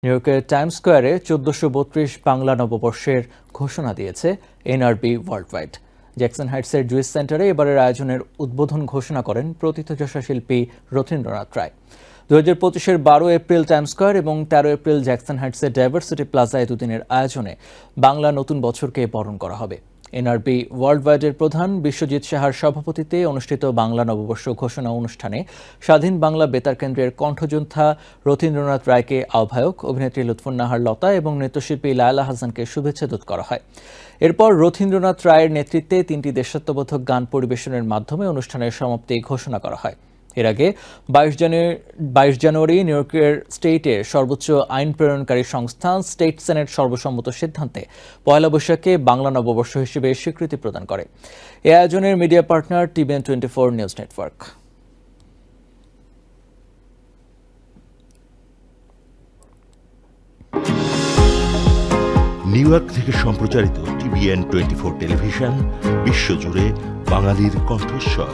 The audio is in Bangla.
নিউ ইয়র্কের টাইমস স্কোয়ারে 1432 বাংলা নববর্ষের ঘোষণা দিয়েছে এনআরবি ওয়ার্ল্ডওয়াইড। জ্যাকসন হাইটসের জুইস সেন্টারে এবারের আয়োজনের উদ্বোধন ঘোষণা করেন প্রথিতযশা শিল্পী রথীন্দ্রনাথ রায়। 2025-এর 12 এপ্রিল টাইমস স্কোয়ার এবং 13 এপ্রিল জ্যাকসন হাইটসের ডাইভার্সিটি প্লাজায় দুদিনের আয়োজনে বাংলা নতুন বছরকে বরণ করা হবে। এনআরবি ওয়ার্ল্ডওয়াইডের প্রধান বিশ্বজিৎ সাহার সভাপতিত্বে অনুষ্ঠিত বাংলা নববর্ষ ঘোষণা অনুষ্ঠানে স্বাধীন বাংলা বেতার কেন্দ্রের কণ্ঠযোদ্ধা রথীন্দ্রনাথ রায়কে আহ্বায়ক, অভিনেত্রী লুৎফুন্নাহার লতা এবং নৃত্যশিল্পী লায়লা হাসানকে শুভেচ্ছা দূত করা হয়। এরপর রথীন্দ্রনাথ রায়ের নেতৃত্বে 3টি দেশাত্মবোধক গান পরিবেশনের মাধ্যমে অনুষ্ঠানের সমাপ্তি ঘোষণা করা হয়। এর আগে 22 জানুয়ারি নিউ ইয়র্কের স্টেটের সর্বোচ্চ আইন প্রণয়নকারী সংস্থা স্টেট সেনেট সর্বসম্মত সিদ্ধান্তে পয়লা বৈশাখে বাংলা নববর্ষ হিসেবে স্বীকৃতি প্রদান করে। এই আয়োজনের media partner TVN 24 news network. New York থেকে সম্প্রচারিত টিভিএন 24 টেলিভিশন বিশ্বজুড়ে বাঙালির কণ্ঠস্বর।